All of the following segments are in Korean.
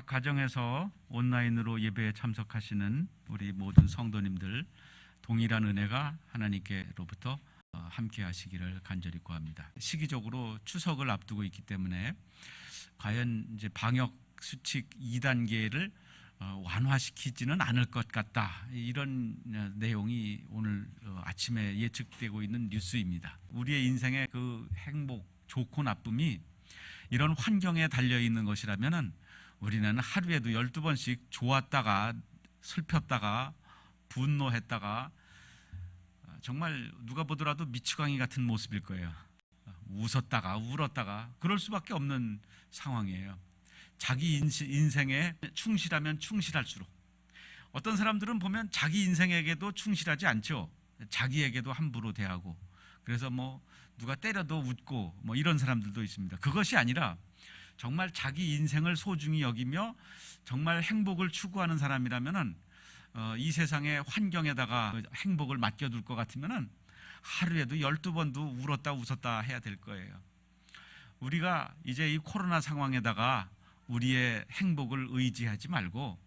각 가정에서 온라인으로 예배에 참석하시는 우리 모든 성도님들 동일한 은혜가 하나님께로부터 함께 하시기를 간절히 구합니다. 시기적으로 추석을 앞두고 있기 때문에 과연 이제 방역 수칙 2단계를 완화시키지는 않을 것 같다, 이런 내용이 오늘 아침에 예측되고 있는 뉴스입니다. 우리의 인생의 그 행복, 좋고 나쁨이 이런 환경에 달려 있는 것이라면은 우리는 하루에도 12번씩 좋았다가 슬펐다가 분노했다가 정말 누가 보더라도 미치광이 같은 모습일 거예요. 웃었다가 울었다가 그럴 수밖에 없는 상황이에요. 자기 인생에 충실하면 충실할수록, 어떤 사람들은 보면 자기 인생에게도 충실하지 않죠. 자기에게도 함부로 대하고, 그래서 누가 때려도 웃고 이런 사람들도 있습니다. 그것이 아니라 정말 자기 인생을 소중히 여기며 정말 행복을 추구하는 사람이라면은 이 세상의 환경에다가 행복을 맡겨둘 것 같으면은 하루에도 12번도 울었다 웃었다 해야 될 거예요. 우리가 이제 이 코로나 상황에다가 우리의 행복을 의지하지 말고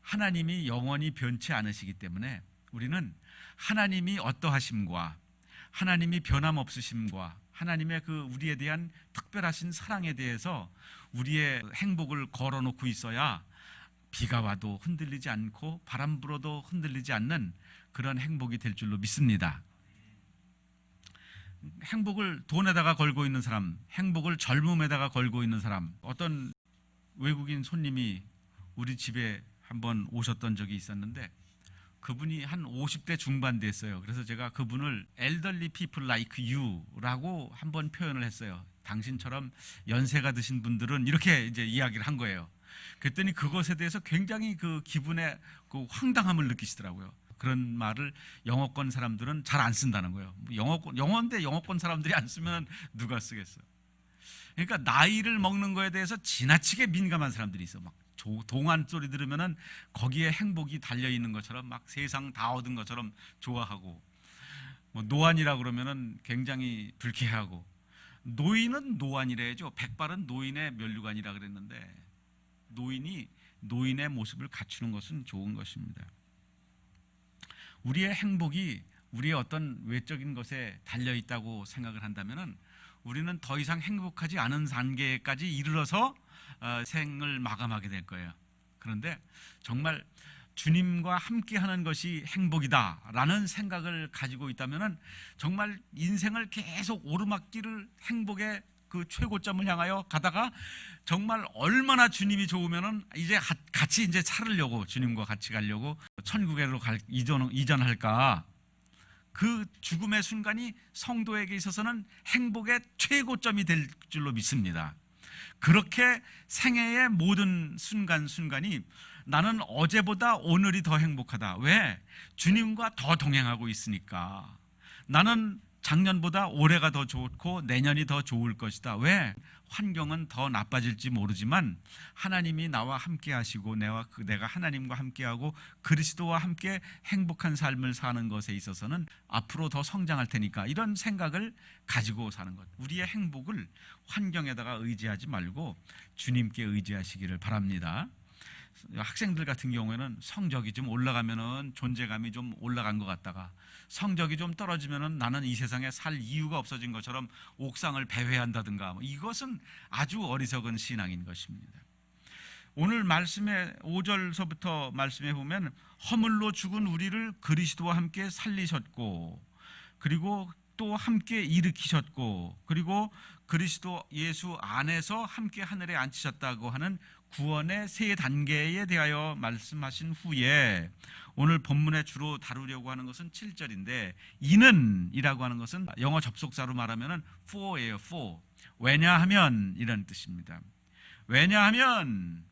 하나님이 영원히 변치 않으시기 때문에 우리는 하나님이 어떠하심과 하나님이 변함없으심과 하나님의 그 우리에 대한 특별하신 사랑에 대해서 우리의 행복을 걸어놓고 있어야 비가 와도 흔들리지 않고 바람 불어도 흔들리지 않는 그런 행복이 될 줄로 믿습니다. 행복을 돈에다가 걸고 있는 사람, 행복을 젊음에다가 걸고 있는 사람, 어떤 외국인 손님이 우리 집에 한번 오셨던 적이 있었는데 그분이 한 50대 중반 됐어요. 그래서 제가 그분을 elderly people like you라고 한번 표현을 했어요. 당신처럼 연세가 드신 분들은 이렇게 이제 이야기를 한 거예요. 그랬더니 그것에 대해서 굉장히 그 기분의 그 황당함을 느끼시더라고요. 그런 말을 영어권 사람들은 잘 안 쓴다는 거예요. 영어인데 영어권 사람들이 안 쓰면 누가 쓰겠어요? 그러니까 나이를 먹는 거에 대해서 지나치게 민감한 사람들이 있어. 막 동안 소리 들으면은 거기에 행복이 달려 있는 것처럼 막 세상 다 얻은 것처럼 좋아하고, 노안이라 그러면은 굉장히 불쾌하고, 노인은 노안이래죠. 백발은 노인의 면류관이라 그랬는데 노인이 노인의 모습을 갖추는 것은 좋은 것입니다. 우리의 행복이 우리의 어떤 외적인 것에 달려 있다고 생각을 한다면은 우리는 더 이상 행복하지 않은 단계까지 이르러서 생을 마감하게 될 거예요. 그런데 정말 주님과 함께하는 것이 행복이다라는 생각을 가지고 있다면은 정말 인생을 계속 오르막길을 행복의 그 최고점을 향하여 가다가 정말 얼마나 주님이 좋으면은 이제 같이 이제 살으려고, 주님과 같이 가려고 천국으로 이전할까. 그 죽음의 순간이 성도에게 있어서는 행복의 최고점이 될 줄로 믿습니다. 그렇게 생애의 모든 순간순간이 나는 어제보다 오늘이 더 행복하다. 왜? 주님과 더 동행하고 있으니까. 나는 작년보다 올해가 더 좋고 내년이 더 좋을 것이다. 왜? 환경은 더 나빠질지 모르지만 하나님이 나와 함께 하시고 내가 하나님과 함께하고 그리스도와 함께 행복한 삶을 사는 것에 있어서는 앞으로 더 성장할 테니까, 이런 생각을 가지고 사는 것. 우리의 행복을 환경에다가 의지하지 말고 주님께 의지하시기를 바랍니다. 학생들 같은 경우에는 성적이 좀 올라가면은 존재감이 좀 올라간 것 같다가 성적이 좀 떨어지면은 나는 이 세상에 살 이유가 없어진 것처럼 옥상을 배회한다든가, 이것은 아주 어리석은 신앙인 것입니다. 오늘 말씀의 5절서부터 말씀해 보면 허물로 죽은 우리를 그리스도와 함께 살리셨고, 그리고 또 함께 일으키셨고, 그리고 그리스도 예수 안에서 함께 하늘에 앉히셨다고 하는 구원의 세 단계에 대하여 말씀하신 후에 오늘 본문에 주로 다루려고 하는 것은 7절인데, 이는 이라고 하는 것은 영어 접속사로 말하면 for예요. for. 왜냐하면 이라는 뜻입니다. 왜냐하면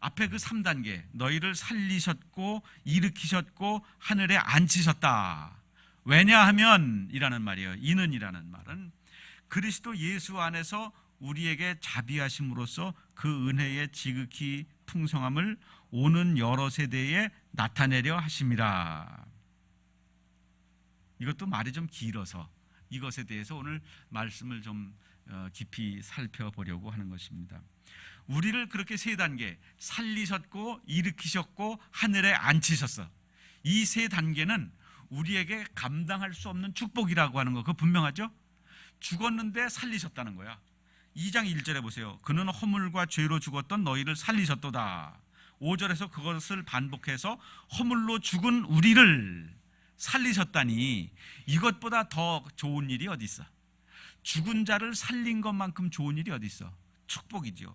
앞에 그 3단계, 너희를 살리셨고 일으키셨고 하늘에 앉히셨다. 왜냐하면 이라는 말이에요. 이는 이라는 말은 그리스도 예수 안에서 우리에게 자비하심으로써 그 은혜의 지극히 풍성함을 오는 여러 세대에 나타내려 하심이라. 이것도 말이 좀 길어서 이것에 대해서 오늘 말씀을 좀 깊이 살펴보려고 하는 것입니다. 우리를 그렇게 세 단계 살리셨고 일으키셨고 하늘에 앉히셨어. 이 세 단계는 우리에게 감당할 수 없는 축복이라고 하는 거, 그거 분명하죠? 죽었는데 살리셨다는 거야. 2장 1절에 보세요. 그는 허물과 죄로 죽었던 너희를 살리셨도다. 5절에서 그것을 반복해서 허물로 죽은 우리를 살리셨다니, 이것보다 더 좋은 일이 어디 있어? 죽은 자를 살린 것만큼 좋은 일이 어디 있어? 축복이죠.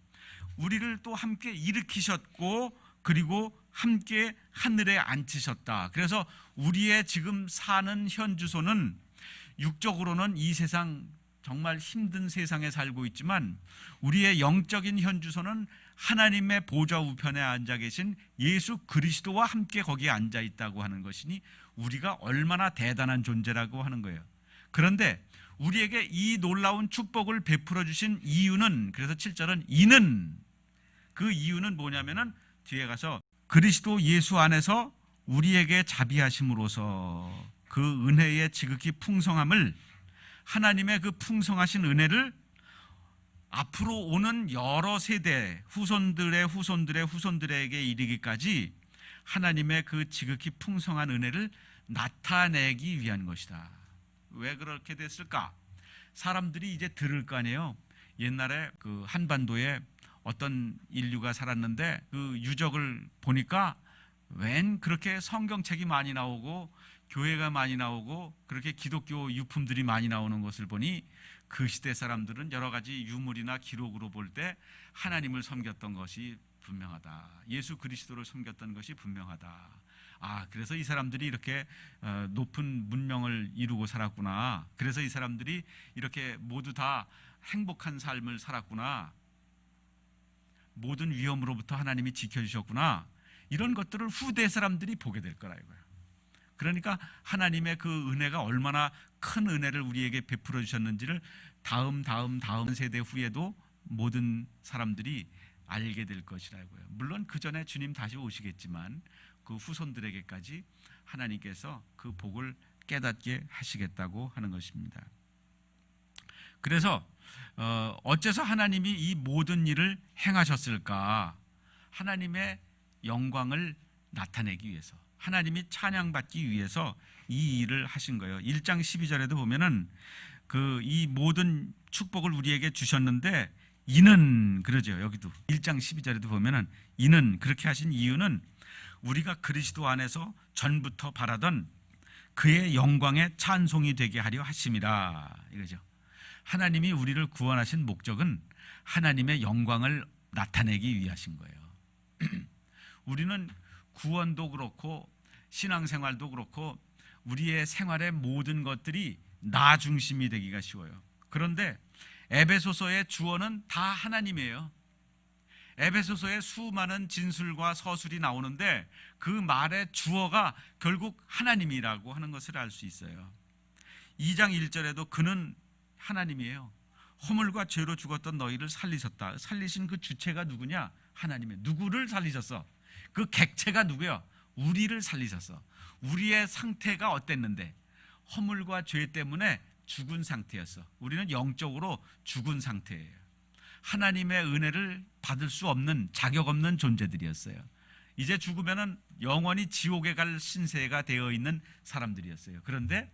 우리를 또 함께 일으키셨고 그리고 함께 하늘에 앉히셨다. 그래서 우리의 지금 사는 현 주소는 육적으로는 이 세상, 정말 힘든 세상에 살고 있지만 우리의 영적인 현 주소는 하나님의 보좌 우편에 앉아 계신 예수 그리스도와 함께 거기에 앉아 있다고 하는 것이니 우리가 얼마나 대단한 존재라고 하는 거예요. 그런데 우리에게 이 놀라운 축복을 베풀어 주신 이유는, 그래서 7절은 이는, 그 이유는 뭐냐면은 뒤에 가서 그리스도 예수 안에서 우리에게 자비하심으로써 그 은혜의 지극히 풍성함을, 하나님의 그 풍성하신 은혜를 앞으로 오는 여러 세대, 후손들의 후손들의 후손들에게 이르기까지 하나님의 그 지극히 풍성한 은혜를 나타내기 위한 것이다. 왜 그렇게 됐을까? 사람들이 이제 들을 거 아니에요. 옛날에 그 한반도에 어떤 인류가 살았는데 그 유적을 보니까 웬 그렇게 성경책이 많이 나오고 교회가 많이 나오고 그렇게 기독교 유품들이 많이 나오는 것을 보니 그 시대 사람들은 여러 가지 유물이나 기록으로 볼 때 하나님을 섬겼던 것이 분명하다. 예수 그리스도를 섬겼던 것이 분명하다. 아, 그래서 이 사람들이 이렇게 높은 문명을 이루고 살았구나. 그래서 이 사람들이 이렇게 모두 다 행복한 삶을 살았구나. 모든 위험으로부터 하나님이 지켜주셨구나. 이런 것들을 후대 사람들이 보게 될 거라 이거예요. 그러니까 하나님의 그 은혜가 얼마나 큰 은혜를 우리에게 베풀어 주셨는지를 다음 세대 후에도 모든 사람들이 알게 될 것이라고요. 물론 그 전에 주님 다시 오시겠지만 그 후손들에게까지 하나님께서 그 복을 깨닫게 하시겠다고 하는 것입니다. 그래서 어째서 하나님이 이 모든 일을 행하셨을까? 하나님의 영광을 나타내기 위해서, 하나님이 찬양받기 위해서 이 일을 하신 거예요. 1장 12절에도 보면은 그 이 모든 축복을 우리에게 주셨는데 이는, 그러죠. 여기도 1장 12절에도 보면은 이는, 그렇게 하신 이유는 우리가 그리스도 안에서 전부터 바라던 그의 영광의 찬송이 되게 하려 하심이라, 이거죠. 하나님이 우리를 구원하신 목적은 하나님의 영광을 나타내기 위하신 거예요. 우리는 구원도 그렇고 신앙생활도 그렇고 우리의 생활의 모든 것들이 나 중심이 되기가 쉬워요. 그런데 에베소서의 주어는 다 하나님이에요. 에베소서에 수많은 진술과 서술이 나오는데 그 말의 주어가 결국 하나님이라고 하는 것을 알 수 있어요. 2장 1절에도 그는 하나님이에요. 허물과 죄로 죽었던 너희를 살리셨다. 살리신 그 주체가 누구냐? 하나님이에요. 누구를 살리셨어? 그 객체가 누구야? 우리를 살리셨어. 우리의 상태가 어땠는데? 허물과 죄 때문에 죽은 상태였어. 우리는 영적으로 죽은 상태예요. 하나님의 은혜를 받을 수 없는, 자격 없는 존재들이었어요. 이제 죽으면은 영원히 지옥에 갈 신세가 되어 있는 사람들이었어요. 그런데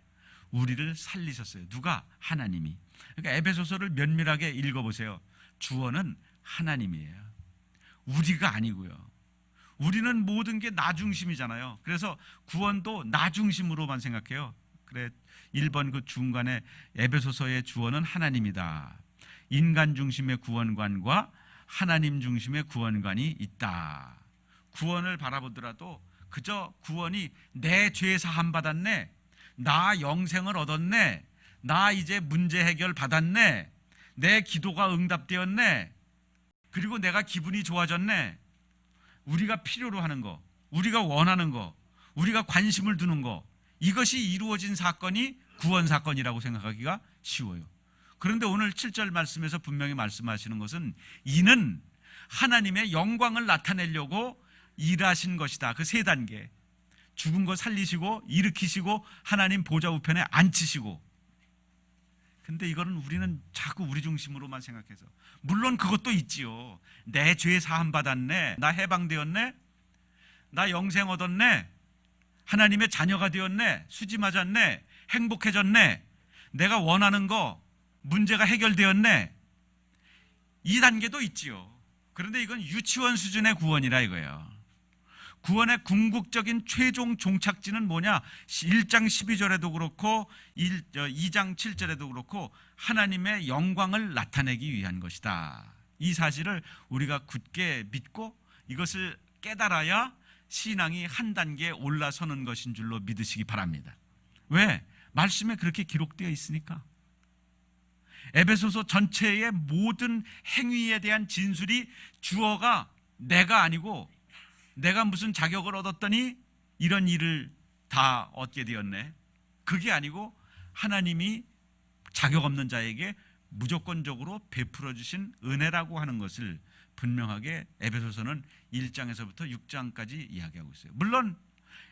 우리를 살리셨어요. 누가? 하나님이. 그러니까 에베소서를 면밀하게 읽어보세요. 주어는 하나님이에요. 우리가 아니고요. 우리는 모든 게 나 중심이잖아요. 그래서 구원도 나 중심으로만 생각해요. 그래, 1번 그 중간에 에베소서의 주어는 하나님이다. 인간 중심의 구원관과 하나님 중심의 구원관이 있다. 구원을 바라보더라도 그저 구원이 내 죄 사함 받았네, 나 영생을 얻었네, 나 이제 문제 해결 받았네, 내 기도가 응답되었네, 그리고 내가 기분이 좋아졌네. 우리가 필요로 하는 거, 우리가 원하는 거, 우리가 관심을 두는 거, 이것이 이루어진 사건이 구원 사건이라고 생각하기가 쉬워요. 그런데 오늘 7절 말씀에서 분명히 말씀하시는 것은 이는 하나님의 영광을 나타내려고 일하신 것이다. 그 세 단계. 죽은 거 살리시고 일으키시고 하나님 보좌 우편에 앉히시고, 근데 이거는 우리는 자꾸 우리 중심으로만 생각해서, 물론 그것도 있지요. 내 죄 사함 받았네, 나 해방되었네, 나 영생 얻었네, 하나님의 자녀가 되었네, 수지 맞았네, 행복해졌네, 내가 원하는 거 문제가 해결되었네, 이 단계도 있지요. 그런데 이건 유치원 수준의 구원이라 이거예요. 구원의 궁극적인 최종 종착지는 뭐냐? 1장 12절에도 그렇고 2장 7절에도 그렇고 하나님의 영광을 나타내기 위한 것이다. 이 사실을 우리가 굳게 믿고 이것을 깨달아야 신앙이 한 단계 올라서는 것인 줄로 믿으시기 바랍니다. 왜? 말씀에 그렇게 기록되어 있으니까. 에베소서 전체의 모든 행위에 대한 진술이 주어가 내가 아니고 내가 무슨 자격을 얻었더니 이런 일을 다 얻게 되었네, 그게 아니고 하나님이 자격 없는 자에게 무조건적으로 베풀어 주신 은혜라고 하는 것을 분명하게 에베소서는 1장에서부터 6장까지 이야기하고 있어요. 물론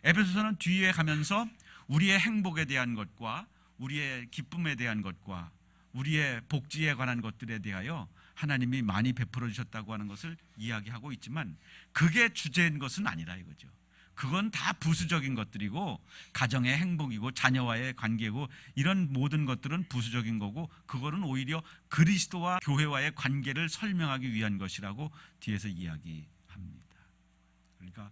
에베소서는 뒤에 가면서 우리의 행복에 대한 것과 우리의 기쁨에 대한 것과 우리의 복지에 관한 것들에 대하여 하나님이 많이 베풀어 주셨다고 하는 것을 이야기하고 있지만 그게 주제인 것은 아니라 이거죠. 그건 다 부수적인 것들이고 가정의 행복이고 자녀와의 관계고 이런 모든 것들은 부수적인 거고, 그거는 오히려 그리스도와 교회와의 관계를 설명하기 위한 것이라고 뒤에서 이야기합니다. 그러니까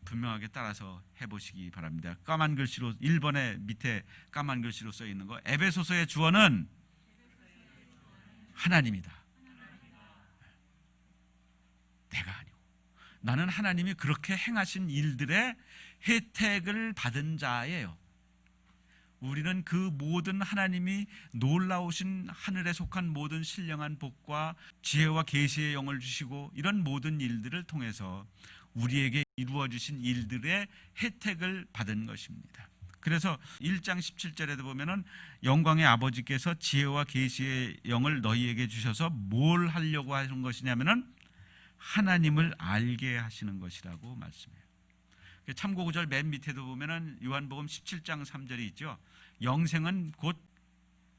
분명하게 따라서 해보시기 바랍니다. 까만 글씨로 1번에 밑에 까만 글씨로 써 있는 거, 에베소서의 주어는 하나님이다. 내가 아니고 나는 하나님이 그렇게 행하신 일들의 혜택을 받은 자예요. 우리는 그 모든 하나님이 놀라우신 하늘에 속한 모든 신령한 복과 지혜와 계시의 영을 주시고 이런 모든 일들을 통해서 우리에게 이루어 주신 일들의 혜택을 받은 것입니다. 그래서 1장 17절에도 보면은 영광의 아버지께서 지혜와 계시의 영을 너희에게 주셔서 뭘 하려고 하는 것이냐면은 하나님을 알게 하시는 것이라고 말씀해요. 참고 구절 맨 밑에도 보면은 요한복음 17장 3절이 있죠. 영생은 곧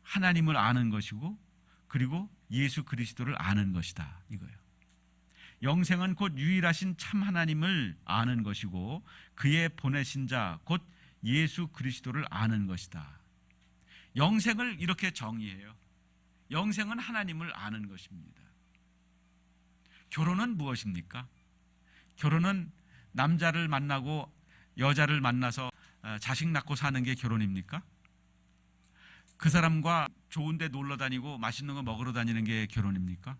하나님을 아는 것이고 그리고 예수 그리스도를 아는 것이다, 이거예요. 영생은 곧 유일하신 참 하나님을 아는 것이고 그의 보내신 자 곧 예수 그리스도를 아는 것이다. 영생을 이렇게 정의해요. 영생은 하나님을 아는 것입니다. 결혼은 무엇입니까? 결혼은 남자를 만나고 여자를 만나서 자식 낳고 사는 게 결혼입니까? 그 사람과 좋은 데 놀러 다니고 맛있는 거 먹으러 다니는 게 결혼입니까?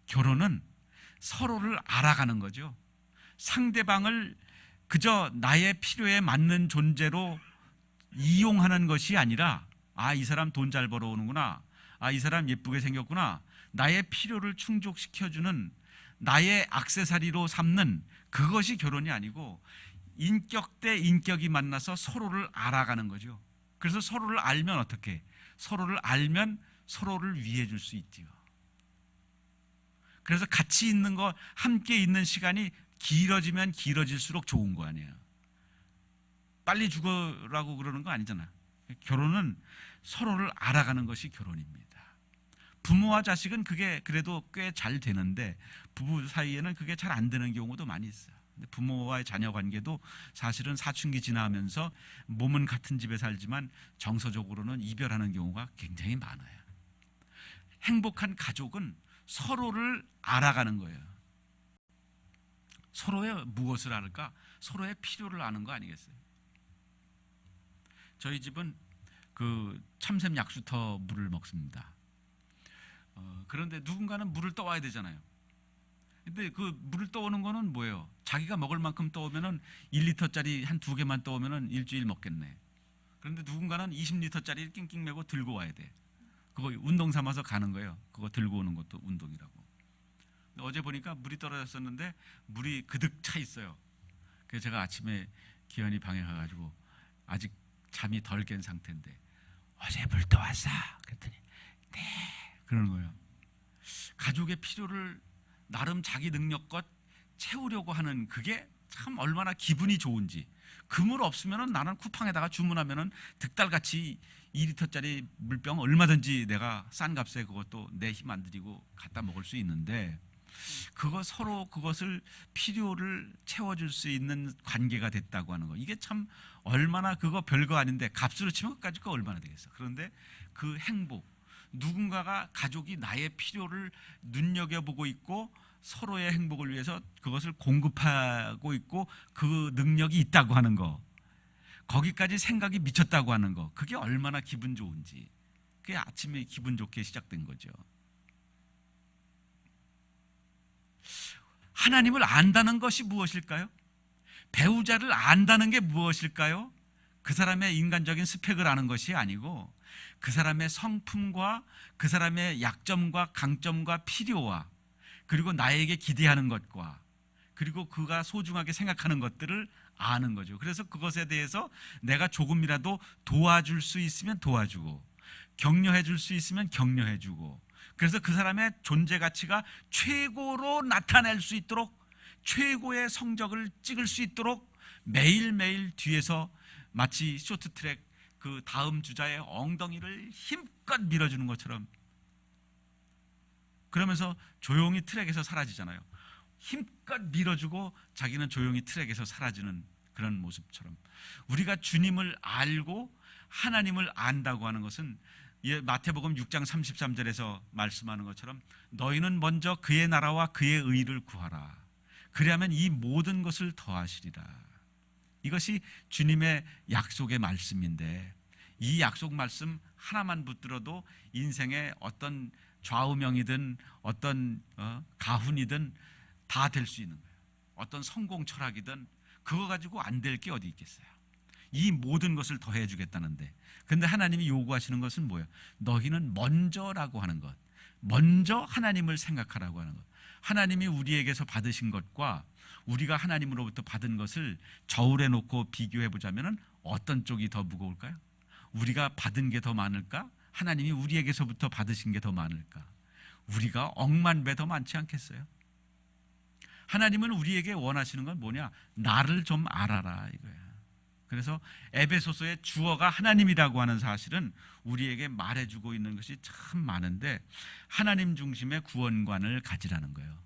결혼은 서로를 알아가는 거죠. 상대방을 그저 나의 필요에 맞는 존재로 이용하는 것이 아니라, 아, 이 사람 돈 잘 벌어오는구나, 아, 이 사람 예쁘게 생겼구나, 나의 필요를 충족시켜주는 나의 액세서리로 삼는, 그것이 결혼이 아니고 인격 대 인격이 만나서 서로를 알아가는 거죠. 그래서 서로를 알면 어떻게? 서로를 알면 서로를 위해 줄 수 있지요. 그래서 같이 있는 거, 함께 있는 시간이 길어지면 길어질수록 좋은 거 아니에요. 빨리 죽으라고 그러는 거 아니잖아. 결혼은 서로를 알아가는 것이 결혼입니다. 부모와 자식은 그게 그래도 꽤 잘 되는데 부부 사이에는 그게 잘 안 되는 경우도 많이 있어요. 부모와의 자녀 관계도 사실은 사춘기 지나면서 몸은 같은 집에 살지만 정서적으로는 이별하는 경우가 굉장히 많아요. 행복한 가족은 서로를 알아가는 거예요. 서로의 무엇을 알까? 서로의 필요를 아는 거 아니겠어요? 저희 집은 그 참샘 약수터 물을 먹습니다. 그런데 누군가는 물을 떠와야 되잖아요. 근데 그 물을 떠오는 거는 뭐예요? 자기가 먹을 만큼 떠오면은 1리터짜리 한 2개만 떠오면은 일주일 먹겠네. 그런데 누군가는 20리터짜리 낑낑 메고 들고 와야 돼. 그거 운동 삼아서 가는 거예요. 그거 들고 오는 것도 운동이라고. 어제 보니까 물이 떨어졌었는데 물이 그득 차 있어요. 그래서 제가 아침에 기현이 방에 가가지고 아직 잠이 덜 깬 상태인데 어제 물 떠왔어? 그랬더니 네, 그러는 거예요. 가족의 필요를 나름 자기 능력껏 채우려고 하는 그게 참 얼마나 기분이 좋은지, 그물 없으면은 나는 쿠팡에다가 주문하면은 득달같이 2리터짜리 물병 얼마든지 내가 싼 값에 그것도 내 힘 안 들이고 갖다 먹을 수 있는데, 그거 서로 그것을 필요를 채워줄 수 있는 관계가 됐다고 하는 거, 이게 참 얼마나 그거 별거 아닌데 값으로 치면 그까짓 거 얼마나 되겠어. 그런데 그 행복, 누군가가 가족이 나의 필요를 눈여겨보고 있고 서로의 행복을 위해서 그것을 공급하고 있고 그 능력이 있다고 하는 거, 거기까지 생각이 미쳤다고 하는 거, 그게 얼마나 기분 좋은지, 그게 아침에 기분 좋게 시작된 거죠. 하나님을 안다는 것이 무엇일까요? 배우자를 안다는 게 무엇일까요? 그 사람의 인간적인 스펙을 아는 것이 아니고 그 사람의 성품과 그 사람의 약점과 강점과 필요와 그리고 나에게 기대하는 것과 그리고 그가 소중하게 생각하는 것들을 아는 거죠. 그래서 그것에 대해서 내가 조금이라도 도와줄 수 있으면 도와주고 격려해 줄 수 있으면 격려해 주고, 그래서 그 사람의 존재 가치가 최고로 나타낼 수 있도록 최고의 성적을 찍을 수 있도록 매일매일 뒤에서 마치 쇼트트랙 그 다음 주자의 엉덩이를 힘껏 밀어주는 것처럼, 그러면서 조용히 트랙에서 사라지잖아요. 힘껏 밀어주고 자기는 조용히 트랙에서 사라지는 그런 모습처럼, 우리가 주님을 알고 하나님을 안다고 하는 것은 마태복음 6장 33절에서 말씀하는 것처럼 너희는 먼저 그의 나라와 그의 의를 구하라. 그리하면 이 모든 것을 더하시리라. 이것이 주님의 약속의 말씀인데, 이 약속 말씀 하나만 붙들어도 인생의 어떤 좌우명이든 어떤 가훈이든 다 될 수 있는 거예요. 어떤 성공 철학이든 그거 가지고 안 될 게 어디 있겠어요. 이 모든 것을 더해 주겠다는데, 그런데 하나님이 요구하시는 것은 뭐예요? 너희는 먼저라고 하는 것, 먼저 하나님을 생각하라고 하는 것. 하나님이 우리에게서 받으신 것과 우리가 하나님으로부터 받은 것을 저울에 놓고 비교해 보자면 어떤 쪽이 더 무거울까요? 우리가 받은 게 더 많을까? 하나님이 우리에게서부터 받으신 게 더 많을까? 우리가 억만 배 더 많지 않겠어요? 하나님은 우리에게 원하시는 건 뭐냐? 나를 좀 알아라 이거예요. 그래서 에베소서의 주어가 하나님이라고 하는 사실은 우리에게 말해주고 있는 것이 참 많은데, 하나님 중심의 구원관을 가지라는 거예요.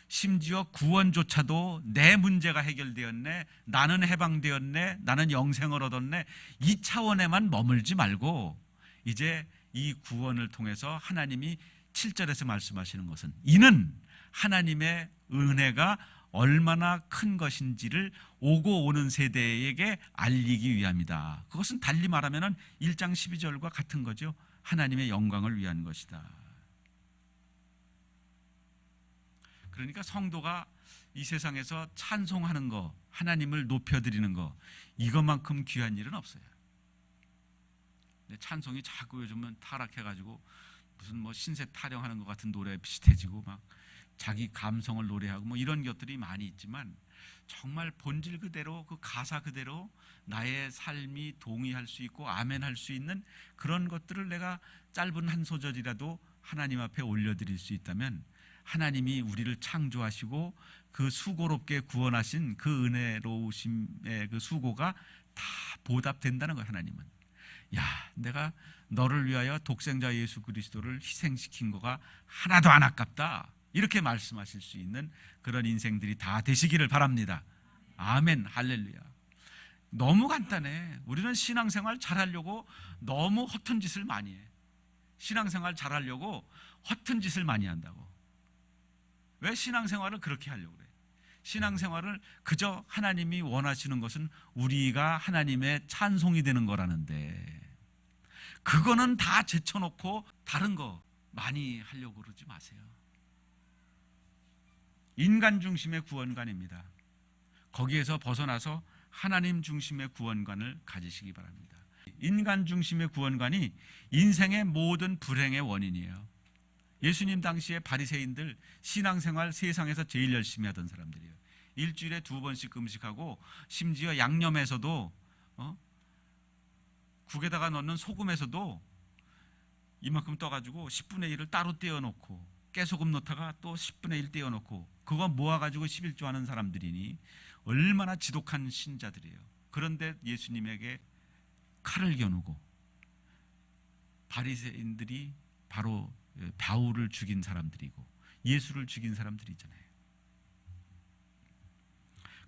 심지어 구원조차도 내 문제가 해결되었네, 나는 해방되었네, 나는 영생을 얻었네, 이 차원에만 머물지 말고 이제 이 구원을 통해서 하나님이 7절에서 말씀하시는 것은 이는 하나님의 은혜가 얼마나 큰 것인지를 오고 오는 세대에게 알리기 위함이다. 그것은 달리 말하면 1장 12절과 같은 거죠. 하나님의 영광을 위한 것이다. 그러니까 성도가 이 세상에서 찬송하는 거, 하나님을 높여드리는 거, 이것만큼 귀한 일은 없어요. 근데 찬송이 자꾸 요즘은 타락해가지고 무슨 뭐 신세 타령하는 것 같은 노래에 비슷해지고 막 자기 감성을 노래하고 뭐 이런 것들이 많이 있지만, 정말 본질 그대로 그 가사 그대로 나의 삶이 동의할 수 있고 아멘할 수 있는 그런 것들을 내가 짧은 한 소절이라도 하나님 앞에 올려드릴 수 있다면, 하나님이 우리를 창조하시고 그 수고롭게 구원하신 그 은혜로우심의 그 수고가 다 보답된다는 거예요. 하나님은, 야, 내가 너를 위하여 독생자 예수 그리스도를 희생시킨 거가 하나도 안 아깝다, 이렇게 말씀하실 수 있는 그런 인생들이 다 되시기를 바랍니다. 아멘, 할렐루야. 너무 간단해. 우리는 신앙생활 잘하려고 너무 허튼 짓을 많이 해. 신앙생활 잘하려고 허튼 짓을 많이 한다고. 왜 신앙생활을 그렇게 하려고 그래? 신앙생활을 그저 하나님이 원하시는 것은 우리가 하나님의 찬송이 되는 거라는데, 그거는 다 제쳐놓고 다른 거 많이 하려고 그러지 마세요. 인간 중심의 구원관입니다. 거기에서 벗어나서 하나님 중심의 구원관을 가지시기 바랍니다. 인간 중심의 구원관이 인생의 모든 불행의 원인이에요. 예수님 당시에 바리새인들 신앙생활 세상에서 제일 열심히 하던 사람들이에요. 일주일에 2번씩 금식하고 심지어 양념에서도 국에다가 넣는 소금에서도 이만큼 떠가지고 10분의 1을 따로 떼어놓고 깨소금 넣다가 또 10분의 1 떼어놓고 그거 모아가지고 11조 하는 사람들이니 얼마나 지독한 신자들이에요. 그런데 예수님에게 칼을 겨누고 바리새인들이 바로 바울을 죽인 사람들이고 예수를 죽인 사람들이잖아요.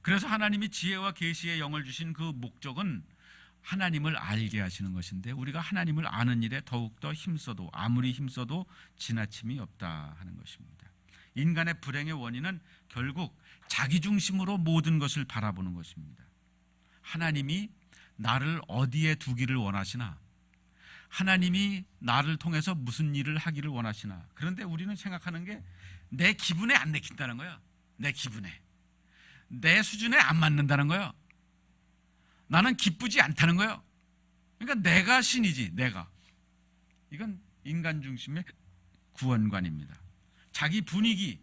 그래서 하나님이 지혜와 계시의 영을 주신 그 목적은 하나님을 알게 하시는 것인데, 우리가 하나님을 아는 일에 더욱더 힘써도 아무리 힘써도 지나침이 없다 하는 것입니다. 인간의 불행의 원인은 결국 자기중심으로 모든 것을 바라보는 것입니다. 하나님이 나를 어디에 두기를 원하시나, 하나님이 나를 통해서 무슨 일을 하기를 원하시나. 그런데 우리는 생각하는 게 내 기분에 안 내킨다는 거예요. 내 기분에, 내 수준에 안 맞는다는 거예요. 나는 기쁘지 않다는 거예요. 그러니까 내가 신이지, 내가. 이건 인간 중심의 구원관입니다. 자기 분위기,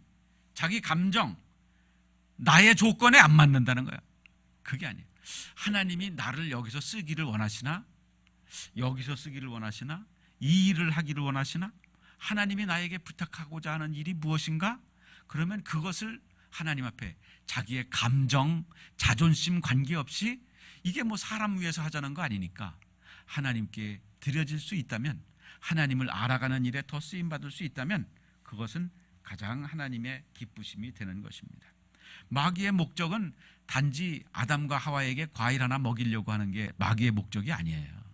자기 감정, 나의 조건에 안 맞는다는 거예요. 그게 아니에요. 하나님이 나를 여기서 쓰기를 원하시나, 여기서 쓰기를 원하시나, 이 일을 하기를 원하시나, 하나님이 나에게 부탁하고자 하는 일이 무엇인가? 그러면 그것을 하나님 앞에 자기의 감정, 자존심 관계없이, 이게 뭐 사람 위해서 하자는 거 아니니까 하나님께 드려질 수 있다면, 하나님을 알아가는 일에 더 쓰임받을 수 있다면 그것은 가장 하나님의 기쁘심이 되는 것입니다. 마귀의 목적은 단지 아담과 하와에게 과일 하나 먹이려고 하는 게 마귀의 목적이 아니에요.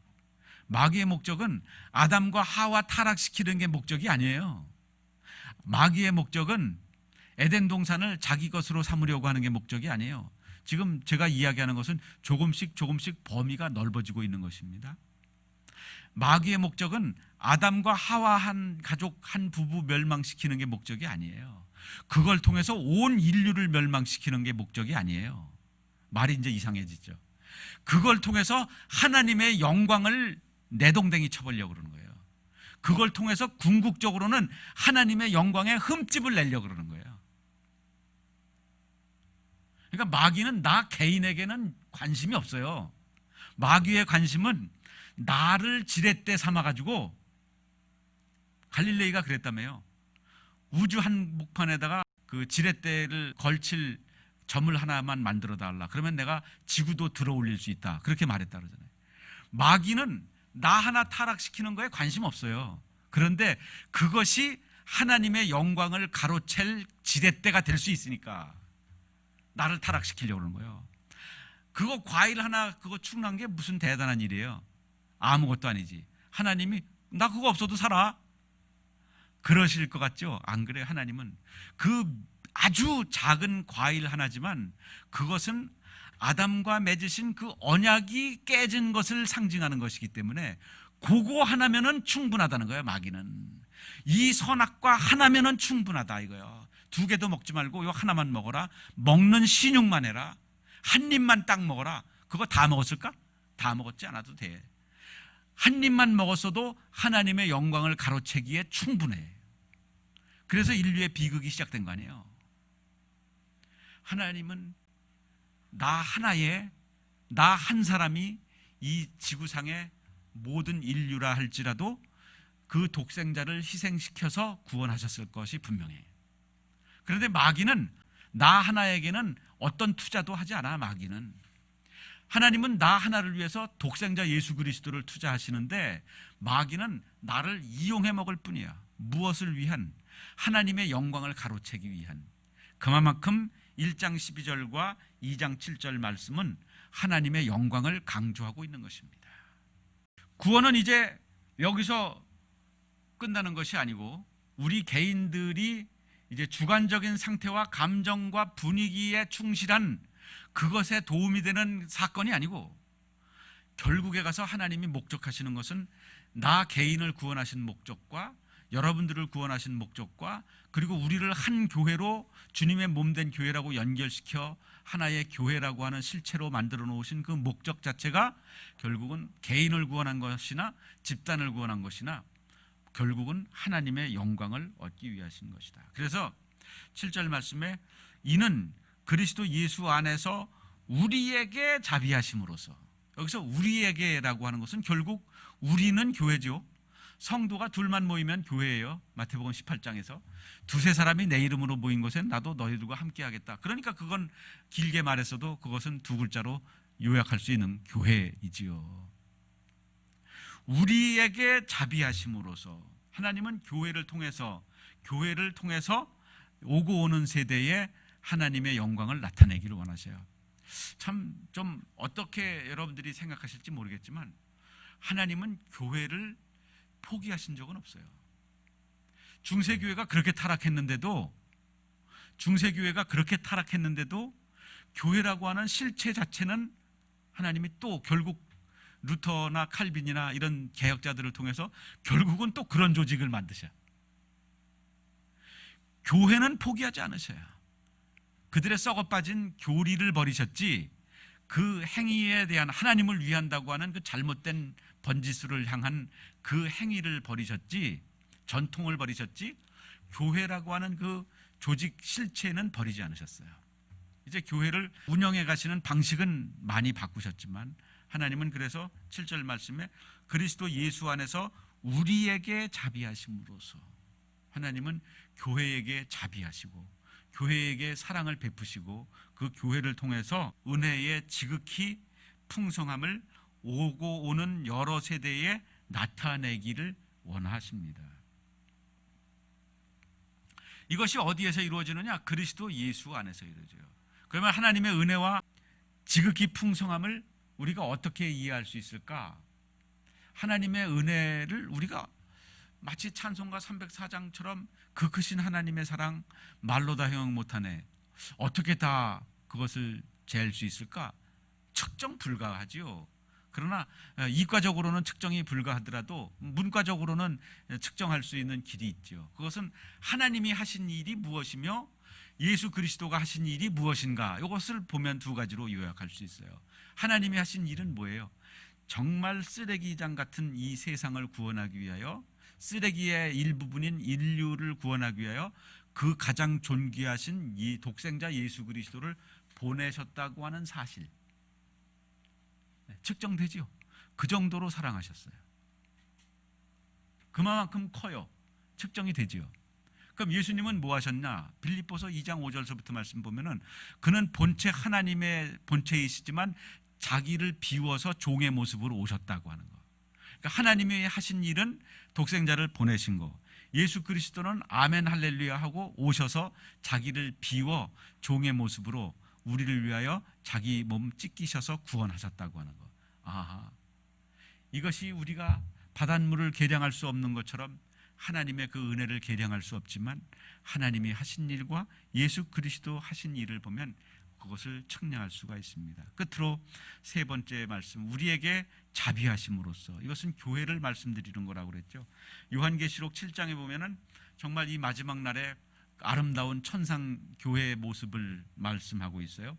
마귀의 목적은 아담과 하와 타락시키는 게 목적이 아니에요. 마귀의 목적은 에덴 동산을 자기 것으로 삼으려고 하는 게 목적이 아니에요. 지금 제가 이야기하는 것은 조금씩 범위가 넓어지고 있는 것입니다. 마귀의 목적은 아담과 하와 한 가족, 한 부부 멸망시키는 게 목적이 아니에요. 그걸 통해서 온 인류를 멸망시키는 게 목적이 아니에요. 말이 이제 이상해지죠. 그걸 통해서 하나님의 영광을 내동댕이 쳐보려고 그러는 거예요. 그걸 통해서 궁극적으로는 하나님의 영광에 흠집을 내려고 그러는 거예요. 그러니까 마귀는 나 개인에게는 관심이 없어요. 마귀의 관심은 나를 지렛대 삼아가지고, 갈릴레이가 그랬다며요. 우주 한복판에다가 그 지렛대를 걸칠 점을 하나만 만들어 달라. 그러면 내가 지구도 들어올릴 수 있다. 그렇게 말했다 그러잖아요. 마귀는 나 하나 타락시키는 거에 관심 없어요. 그런데 그것이 하나님의 영광을 가로챌 지렛대가 될 수 있으니까 나를 타락시키려고 그러는 거예요. 그거 과일 하나 그거 충분한 게 무슨 대단한 일이에요. 아무것도 아니지. 하나님이 나 그거 없어도 살아, 그러실 것 같죠? 안 그래요. 하나님은 그 아주 작은 과일 하나지만 그것은 아담과 맺으신 그 언약이 깨진 것을 상징하는 것이기 때문에 그거 하나면은 충분하다는 거예요. 마귀는 이 선악과 하나면은 충분하다 이거예요. 두 개도 먹지 말고 요 하나만 먹어라. 먹는 신용만 해라. 한 입만 딱 먹어라. 그거 다 먹었을까? 다 먹었지 않아도 돼. 한 입만 먹었어도 하나님의 영광을 가로채기에 충분해. 그래서 인류의 비극이 시작된 거 아니에요. 하나님은 나 한 사람이 이 지구상의 모든 인류라 할지라도 그 독생자를 희생시켜서 구원하셨을 것이 분명해. 그런데 마귀는 나 하나에게는 어떤 투자도 하지 않아. 마귀는, 하나님은 나 하나를 위해서 독생자 예수 그리스도를 투자하시는데 마귀는 나를 이용해 먹을 뿐이야. 무엇을 위한? 하나님의 영광을 가로채기 위한. 그만큼 1장 12절과 2장 7절 말씀은 하나님의 영광을 강조하고 있는 것입니다. 구원은 이제 여기서 끝나는 것이 아니고 우리 개인들이 이제 주관적인 상태와 감정과 분위기에 충실한 그것에 도움이 되는 사건이 아니고, 결국에 가서 하나님이 목적하시는 것은 나 개인을 구원하신 목적과 여러분들을 구원하신 목적과, 그리고 우리를 한 교회로 주님의 몸된 교회라고 연결시켜 하나의 교회라고 하는 실체로 만들어 놓으신 그 목적 자체가 결국은 개인을 구원한 것이나 집단을 구원한 것이나 결국은 하나님의 영광을 얻기 위하신 것이다. 그래서 7절 말씀에 이는 그리스도 예수 안에서 우리에게 자비하심으로써, 여기서 우리에게라고 하는 것은 결국 우리는 교회죠. 성도가 둘만 모이면 교회예요. 마태복음 18장에서 두세 사람이 내 이름으로 모인 곳엔 나도 너희들과 함께 하겠다. 그러니까 그건 길게 말해서도 그것은 두 글자로 요약할 수 있는 교회이지요. 우리에게 자비하심으로써 하나님은 교회를 통해서 오고 오는 세대에 하나님의 영광을 나타내기를 원하셔요. 참 좀 어떻게 여러분들이 생각하실지 모르겠지만 하나님은 교회를 포기하신 적은 없어요. 중세교회가 그렇게 타락했는데도 교회라고 하는 실체 자체는 하나님이 또 결국 루터나 칼빈이나 이런 개혁자들을 통해서 결국은 또 그런 조직을 만드셔요. 교회는 포기하지 않으셔요. 그들의 썩어빠진 교리를 버리셨지, 그 행위에 대한 하나님을 위한다고 하는 그 잘못된 번지수를 향한 그 행위를 버리셨지, 전통을 버리셨지, 교회라고 하는 그 조직 실체는 버리지 않으셨어요. 이제 교회를 운영해 가시는 방식은 많이 바꾸셨지만 하나님은 그래서 7절 말씀에 그리스도 예수 안에서 우리에게 자비하심으로써 하나님은 교회에게 자비하시고 교회에게 사랑을 베푸시고 그 교회를 통해서 은혜의 지극히 풍성함을 오고 오는 여러 세대에 나타내기를 원하십니다. 이것이 어디에서 이루어지느냐? 그리스도 예수 안에서 이루어져요. 그러면 하나님의 은혜와 지극히 풍성함을 우리가 어떻게 이해할 수 있을까? 하나님의 은혜를 우리가 마치 찬송가 304장처럼 그 크신 하나님의 사랑 말로 다 형용 못하네, 어떻게 다 그것을 잴 수 있을까? 측정 불가하지요. 그러나 이과적으로는 측정이 불가하더라도 문과적으로는 측정할 수 있는 길이 있죠. 그것은 하나님이 하신 일이 무엇이며 예수 그리스도가 하신 일이 무엇인가, 이것을 보면 두 가지로 요약할 수 있어요. 하나님이 하신 일은 뭐예요? 정말 쓰레기장 같은 이 세상을 구원하기 위하여, 쓰레기의 일부분인 인류를 구원하기 위하여 그 가장 존귀하신 이 독생자 예수 그리스도를 보내셨다고 하는 사실, 측정되지요. 그 정도로 사랑하셨어요. 그만큼 커요. 측정이 되지요. 그럼 예수님은 뭐 하셨냐? 빌립보서 2장 5절서부터 말씀 보면은 그는 본체 하나님의 본체이시지만 자기를 비워서 종의 모습으로 오셨다고 하는 거. 그러니까 하나님이 하신 일은 독생자를 보내신 거. 예수 그리스도는 아멘 할렐루야 하고 오셔서 자기를 비워 종의 모습으로 우리를 위하여 자기 몸 찢기셔서 구원하셨다고 하는 거. 아하. 이것이 우리가 바닷물을 계량할 수 없는 것처럼 하나님의 그 은혜를 계량할 수 없지만 하나님이 하신 일과 예수 그리스도 하신 일을 보면 그것을 측량할 수가 있습니다. 끝으로 세 번째 말씀, 우리에게 자비하심으로써, 이것은 교회를 말씀드리는 거라고 그랬죠. 요한계시록 7장에 보면은 정말 이 마지막 날에 아름다운 천상 교회의 모습을 말씀하고 있어요.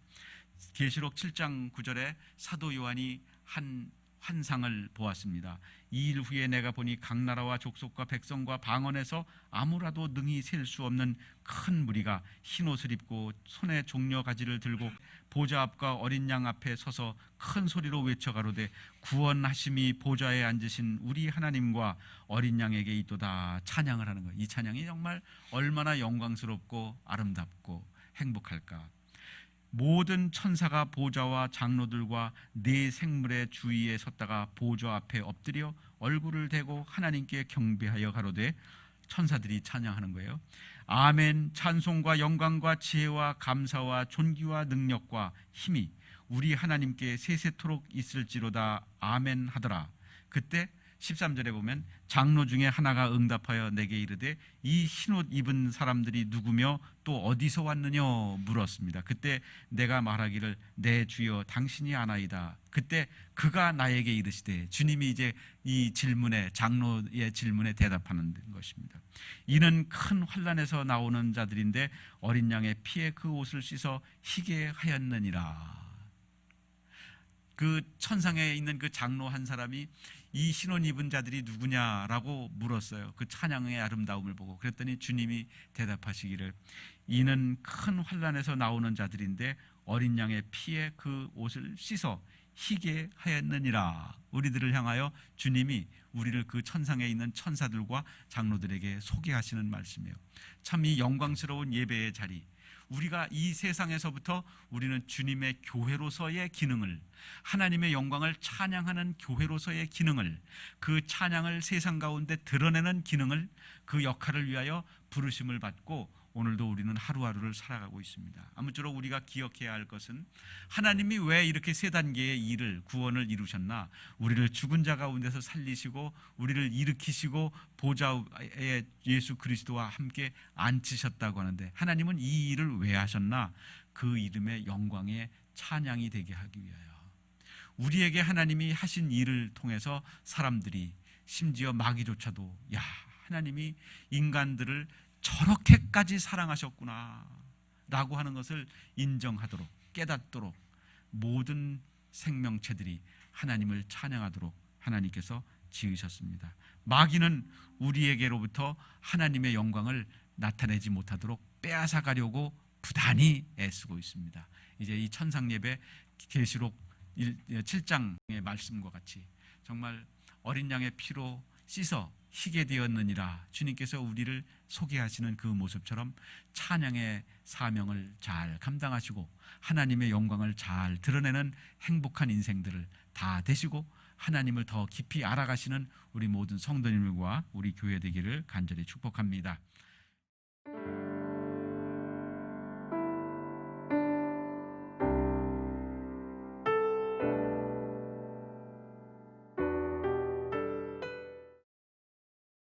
계시록 7장 9절에 사도 요한이 한 환상을 보았습니다. 이 일 후에 내가 보니 각 나라와 족속과 백성과 방언에서 아무라도 능히 셀 수 없는 큰 무리가 흰 옷을 입고 손에 종려 가지를 들고 보좌 앞과 어린 양 앞에 서서 큰 소리로 외쳐 가로되 구원하심이 보좌에 앉으신 우리 하나님과 어린 양에게 있도다. 찬양을 하는 거예요. 이 찬양이 정말 얼마나 영광스럽고 아름답고 행복할까. 모든 천사가 보좌와 장로들과 네 생물의 주위에 섰다가 보좌 앞에 엎드려 얼굴을 대고 하나님께 경배하여 가로되, 천사들이 찬양하는 거예요. 아멘. 찬송과 영광과 지혜와 감사와 존귀와 능력과 힘이 우리 하나님께 세세토록 있을지로다. 아멘 하더라. 그때 13절에 보면 장로 중에 하나가 응답하여 내게 이르되 이 흰옷 입은 사람들이 누구며 또 어디서 왔느냐 물었습니다. 그때 내가 말하기를 내 주여 당신이 아나이다. 그때 그가 나에게 이르시되, 주님이 이제 이 질문에, 장로의 질문에 대답하는 것입니다. 이는 큰 환난에서 나오는 자들인데 어린 양의 피에 그 옷을 씻어 희게 하였느니라. 그 천상에 있는 그 장로 한 사람이 이 흰옷 입은 자들이 누구냐라고 물었어요. 그 찬양의 아름다움을 보고. 그랬더니 주님이 대답하시기를 이는 큰 환난에서 나오는 자들인데 어린 양의 피에 그 옷을 씻어 희게 하였느니라. 우리들을 향하여 주님이 우리를 그 천상에 있는 천사들과 장로들에게 소개하시는 말씀이에요. 참 이 영광스러운 예배의 자리, 우리가 이 세상에서부터 우리는 주님의 교회로서의 기능을, 하나님의 영광을 찬양하는 교회로서의 기능을, 그 찬양을 세상 가운데 드러내는 기능을, 그 역할을 위하여 부르심을 받고 오늘도 우리는 하루하루를 살아가고 있습니다. 아무쪼록 우리가 기억해야 할 것은 하나님이 왜 이렇게 세 단계의 일을, 구원을 이루셨나? 우리를 죽은 자 가운데서 살리시고 우리를 일으키시고 보좌에 예수 그리스도와 함께 앉히셨다고 하는데, 하나님은 이 일을 왜 하셨나? 그 이름의 영광의 찬양이 되게 하기 위하여. 우리에게 하나님이 하신 일을 통해서 사람들이, 심지어 마귀조차도 야, 하나님이 인간들을 저렇게까지 사랑하셨구나 라고 하는 것을 인정하도록, 깨닫도록 모든 생명체들이 하나님을 찬양하도록 하나님께서 지으셨습니다. 마귀는 우리에게로부터 하나님의 영광을 나타내지 못하도록 빼앗아가려고 부단히 애쓰고 있습니다. 이제 이 천상예배 계시록 7장의 말씀과 같이 정말 어린 양의 피로 씻어 희게 되었느니라, 주님께서 우리를 소개하시는 그 모습처럼 찬양의 사명을 잘 감당하시고 하나님의 영광을 잘 드러내는 행복한 인생들을 다 되시고 하나님을 더 깊이 알아가시는 우리 모든 성도님들과 우리 교회 되기를 간절히 축복합니다.